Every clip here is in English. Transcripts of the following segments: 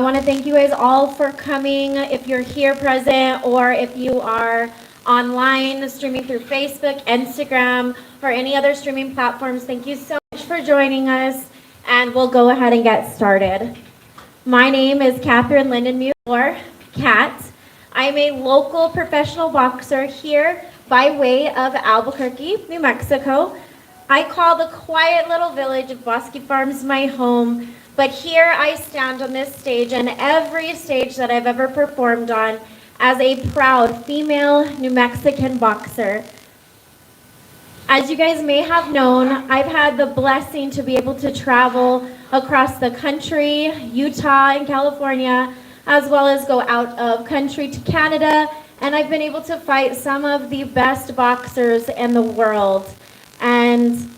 want to thank you guys all for coming. If you're here present or if you are online streaming through Facebook, Instagram, or any other streaming platforms, thank you so much for joining us, and we'll go ahead and get started. My name is Katherine Lindenmuth, or Kat. I'm a local professional boxer here by way of Albuquerque, New Mexico. I call the quiet little village of Bosque Farms my home, but here I stand on this stage and every stage that I've ever performed on as a proud female New Mexican boxer. As you guys may have known, I've had the blessing to be able to travel across the country, Utah and California, as well as go out of country to Canada, and I've been able to fight some of the best boxers in the world. And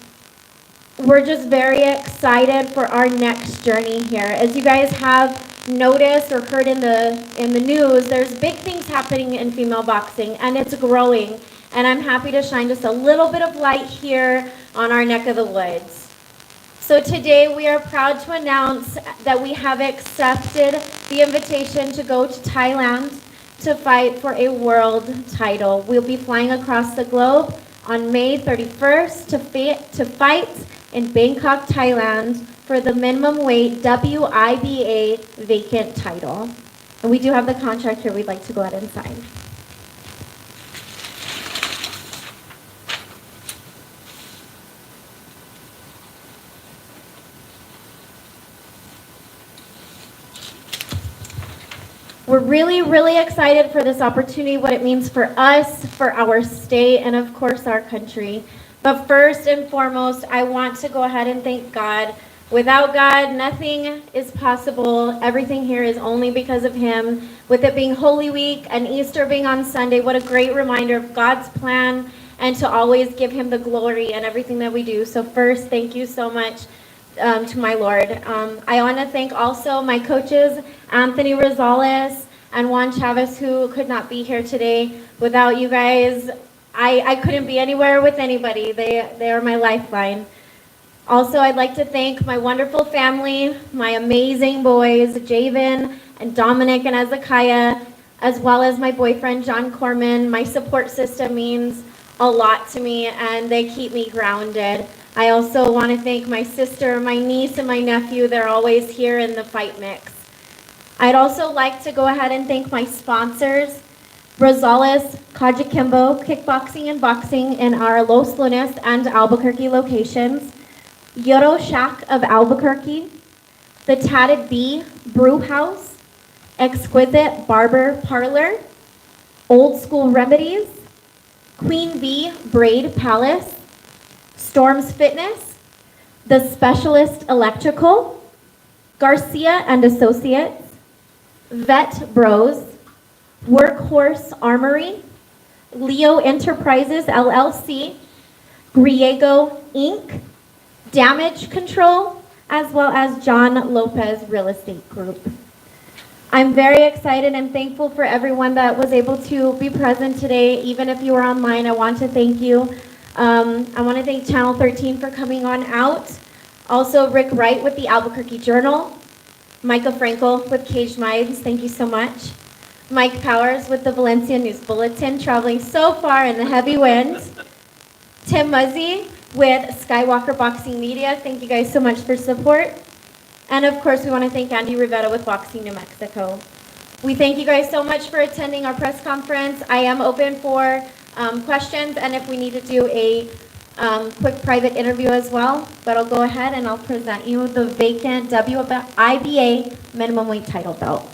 we're just very excited for our next journey here. As you guys have noticed or heard in the news, there's big things happening in female boxing, and it's growing. And I'm happy to shine just a little bit of light here on our neck of the woods. So today we are proud to announce that we have accepted the invitation to go to Thailand to fight for a world title. We'll be flying across the globe on May 31st to fight in Bangkok, Thailand for the minimum weight WIBA vacant title. And we do have the contract here we'd like to go ahead and sign. We're really, really excited for this opportunity, what it means for us, for our state, and of course our country. But first and foremost, I want to go ahead and thank God. Without God, nothing is possible. Everything here is only because of Him. With it being Holy Week and Easter being on Sunday, what a great reminder of God's plan and to always give Him the glory in everything that we do. So first, thank you so much to my Lord. I want to thank also my coaches, Anthony Rosales and Juan Chavez, who could not be here today. Without you guys, I couldn't be anywhere with anybody. They are my lifeline. Also, I'd like to thank my wonderful family, my amazing boys, Javen and Dominic and Ezekiah, as well as my boyfriend, John Corman. My support system means a lot to me, and they keep me grounded. I also want to thank my sister, my niece, and my nephew. They're always here in the fight mix. I'd also like to go ahead and thank my sponsors, Rosales, Kajikimbo, Kickboxing and Boxing in our Los Lunas and Albuquerque locations, Yoro Shack of Albuquerque, the Tatted Bee Brew House, Exquisite Barber Parlor, Old School Remedies, Queen Bee Braid Palace, Storms Fitness, The Specialist Electrical, Garcia and Associates, Vet Bros, Workhorse Armory, Leo Enterprises LLC, Griego Inc., Damage Control, as well as John Lopez Real Estate Group. I'm very excited and thankful for everyone that was able to be present today. Even if you were online, I want to thank you. I want to thank Channel 13 for coming on out. Also, Rick Wright with the Albuquerque Journal. Micah Frankel with Caged Minds, thank you so much. Mike Powers with the Valencia News Bulletin, traveling so far in the heavy winds. Tim Muzzy with Skywalker Boxing Media, thank you guys so much for support. And of course, we want to thank Andy Rivera with Boxing New Mexico. We thank you guys so much for attending our press conference. I am open for questions, and if we need to do a quick private interview as well, but I'll go ahead and I'll present you the vacant WIBA minimum weight title belt.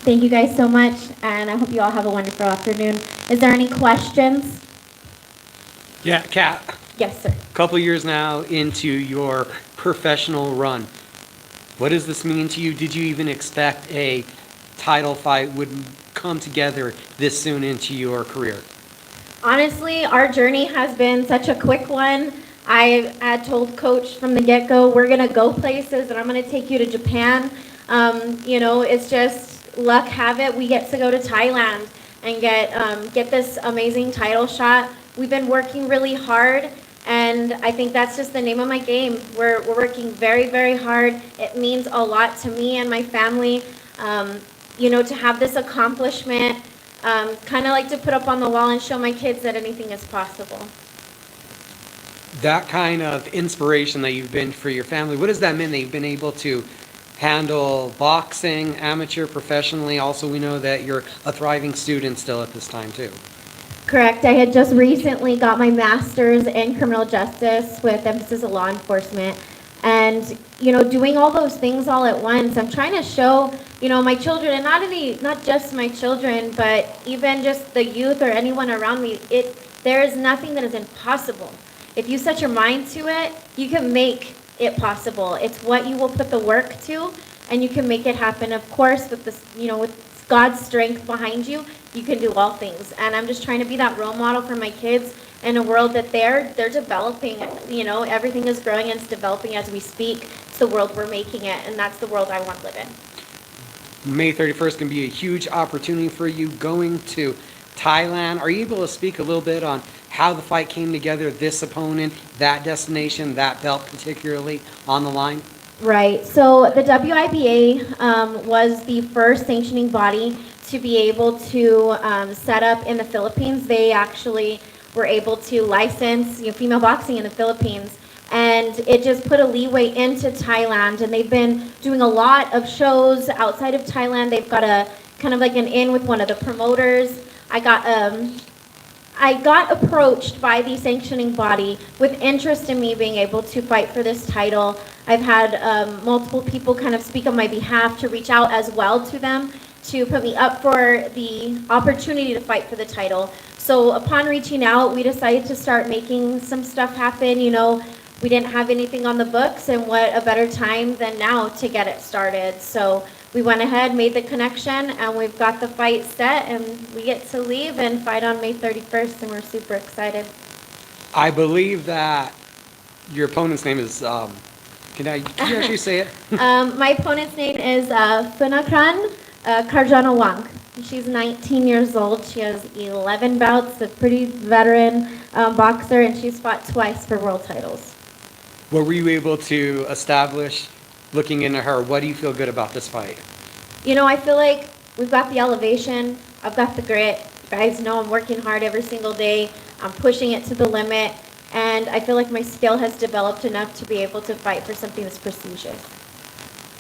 Thank you guys so much, and I hope you all have a wonderful afternoon. Is there any questions? Yeah, Kat. Yes, sir. A couple years now into your professional run. What does this mean to you? Did you even expect a title fight would come together this soon into your career? Honestly, our journey has been such a quick one. I had told Coach from the get-go, we're going to go places, and I'm going to take you to Japan. It's just luck have it. We get to go to Thailand and get this amazing title shot. We've been working really hard, and I think that's just the name of my game. We're working very, very hard. It means a lot to me and my family, to have this accomplishment, kind of like to put up on the wall and show my kids that anything is possible. That kind of inspiration that you've been for your family, what does that mean that you've been able to handle boxing, amateur, professionally? Also, we know that you're a thriving student still at this time, too. Correct. I had just recently got my master's in criminal justice with emphasis on law enforcement. And, doing all those things all at once, I'm trying to show, my children, and not just my children, but even just the youth or anyone around me, there is nothing that is impossible. If you set your mind to it, you can make it possible. It's what you will put the work to, and you can make it happen. Of course, with this, with God's strength behind you, you can do all things. And I'm just trying to be that role model for my kids in a world that they're developing. Everything is growing and it's developing as we speak. It's the world we're making it, and that's the world I want to live in. May 31st can be a huge opportunity for you going to Thailand. Are you able to speak a little bit on how the fight came together, this opponent, that destination, that belt particularly on the line? Right. So the WIBA was the first sanctioning body to be able to set up in the Philippines. They actually were able to license female boxing in the Philippines. And it just put a leeway into Thailand. And they've been doing a lot of shows outside of Thailand. They've got a kind of like an in with one of the promoters. I got approached by the sanctioning body with interest in me being able to fight for this title. I've had multiple people kind of speak on my behalf to reach out as well to them to put me up for the opportunity to fight for the title. So upon reaching out, we decided to start making some stuff happen. We didn't have anything on the books, and what a better time than now to get it started. So we went ahead, made the connection, and we've got the fight set, and we get to leave and fight on May 31st, and we're super excited. I believe that your opponent's name is, can you actually say it? My opponent's name is Funakran Karjanawang. She's 19 years old. She has 11 bouts, a pretty veteran boxer, and she's fought twice for world titles. What were you able to establish looking into her? What do you feel good about this fight? I feel like we've got the elevation. I've got the grit. You guys know I'm working hard every single day. I'm pushing it to the limit. And I feel like my skill has developed enough to be able to fight for something that's prestigious.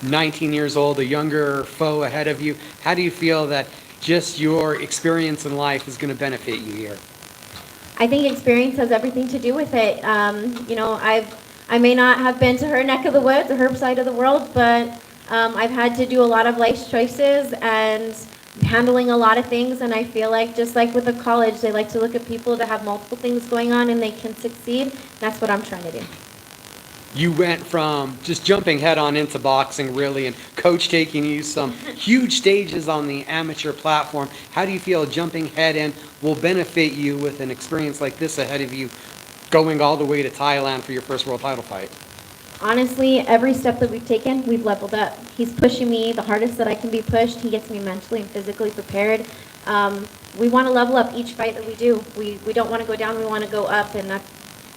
19 years old, a younger foe ahead of you. How do you feel that just your experience in life is going to benefit you here? I think experience has everything to do with it. I may not have been to her neck of the woods or her side of the world, but I've had to do a lot of life choices and handling a lot of things, and I feel like just like with the college, they like to look at people that have multiple things going on and they can succeed. That's what I'm trying to do. You went from just jumping head on into boxing, really, and coach taking you some huge stages on the amateur platform. How do you feel jumping head in will benefit you with an experience like this ahead of you, going all the way to Thailand for your first world title fight? Honestly, every step that we've taken, we've leveled up. He's pushing me the hardest that I can be pushed. He gets me mentally and physically prepared. We want to level up each fight that we do. We don't want to go down, we want to go up, and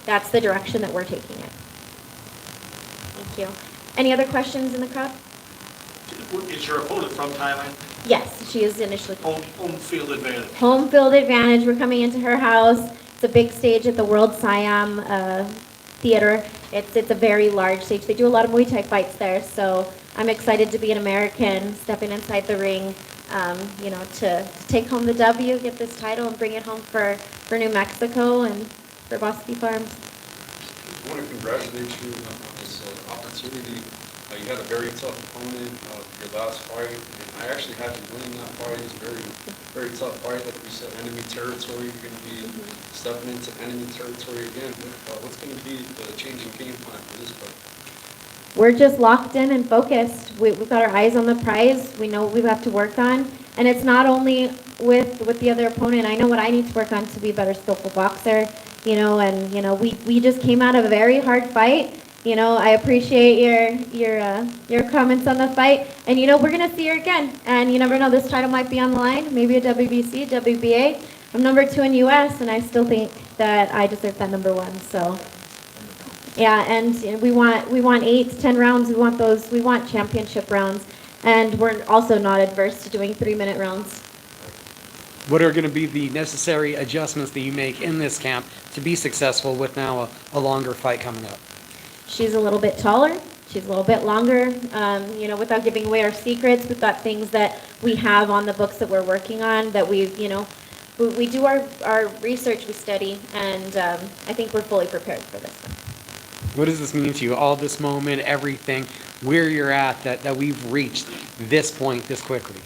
that's the direction that we're taking it. Thank you. Any other questions in the crowd? Is your opponent from Thailand? Yes, she is initially. Home field advantage. Home field advantage. We're coming into her house. It's a big stage at the World Siam Theater. It's a very large stage. They do a lot of Muay Thai fights there, so I'm excited to be an American, stepping inside the ring, to take home the W, get this title, and bring it home for New Mexico and for Bosque Farms. I want to congratulate you on this opportunity. You had a very tough opponent your last fight, and I actually had you winning that fight. It's a very, very tough fight. Like we said, enemy territory. You're going to be stepping into enemy territory again. What's going to be the changing game plan for this fight? We're just locked in and focused. We've got our eyes on the prize. We know what we have to work on. And it's not only with the other opponent. I know what I need to work on to be a better skillful boxer. we just came out of a very hard fight. I appreciate your comments on the fight, and we're gonna see her again. And you never know, this title might be on the line. Maybe a WBC, WBA. I'm number 2 in U.S., and I still think that I deserve that number 1. So, yeah, and we want 8 to 10 rounds. We want those. We want championship rounds, and we're also not adverse to doing 3-minute rounds. What are going to be the necessary adjustments that you make in this camp to be successful with now a longer fight coming up? She's a little bit taller. She's a little bit longer. Without giving away our secrets, we've got things that we have on the books that we're working on that we do our research, we study, and I think we're fully prepared for this one. What does this mean to you? All this moment, everything, where you're at, that we've reached this point this quickly?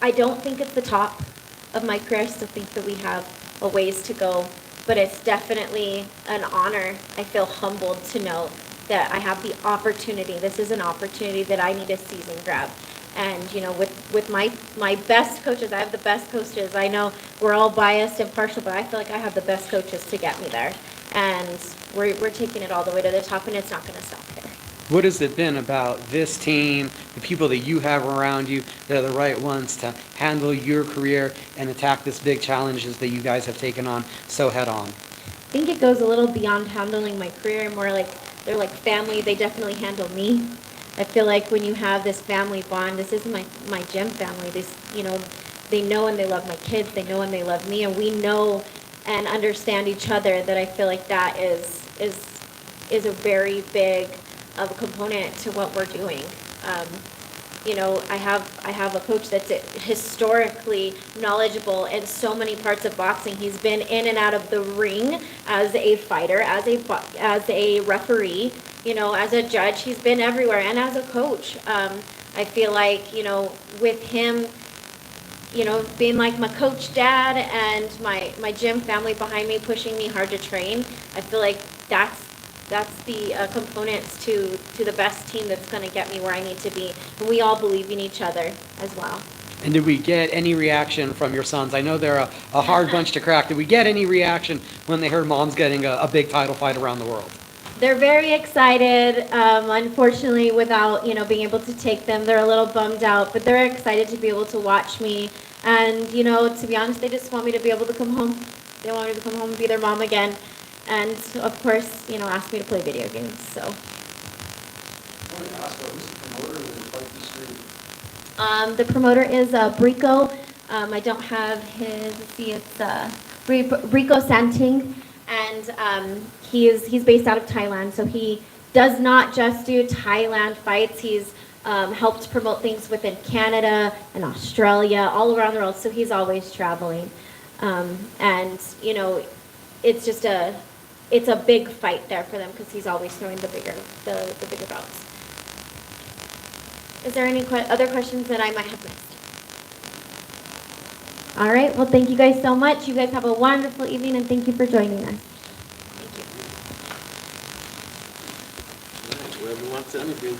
I don't think it's the top of my career. I still think that we have a ways to go, but it's definitely an honor. I feel humbled to know that I have the opportunity. This is an opportunity that I need to seize and grab. And, with my best coaches, I have the best coaches. I know we're all biased and partial, but I feel like I have the best coaches to get me there. And we're taking it all the way to the top, and it's not going to stop there. What has it been about this team, the people that you have around you, that are the right ones to handle your career and attack this big challenges that you guys have taken on so head on? I think it goes a little beyond handling my career, more like they're like family. They definitely handle me. I feel like when you have this family bond, this is my gym family. They know and they love my kids. They know and they love me, and we know and understand each other. That I feel like that is a very big of a component to what we're doing. I have a coach that's historically knowledgeable in so many parts of boxing. He's been in and out of the ring as a fighter, as a referee, as a judge. He's been everywhere, and as a coach. I feel like, with him, being like my coach dad and my gym family behind me, pushing me hard to train, I feel like that's the components to the best team that's going to get me where I need to be. And we all believe in each other as well. And did we get any reaction from your sons? I know they're a hard bunch to crack. Did we get any reaction when they heard mom's getting a big title fight around the world? They're very excited. Unfortunately, without being able to take them, they're a little bummed out. But they're excited to be able to watch me. And to be honest, they just want me to be able to come home. They want me to come home and be their mom again. And of course, ask me to play video games. So. I wanted to ask, who's the promoter of the fight this week? The promoter is Brico. I don't have his. It's Brico Santing, and he's based out of Thailand. So he does not just do Thailand fights. He's helped promote things within Canada and Australia, all around the world. So he's always traveling, and it's a big fight there for them because he's always throwing the bigger bouts. Is there any other questions that I might have missed? All right. Well, thank you guys so much. You guys have a wonderful evening, and thank you for joining us. Thank you. Whoever wants to interview.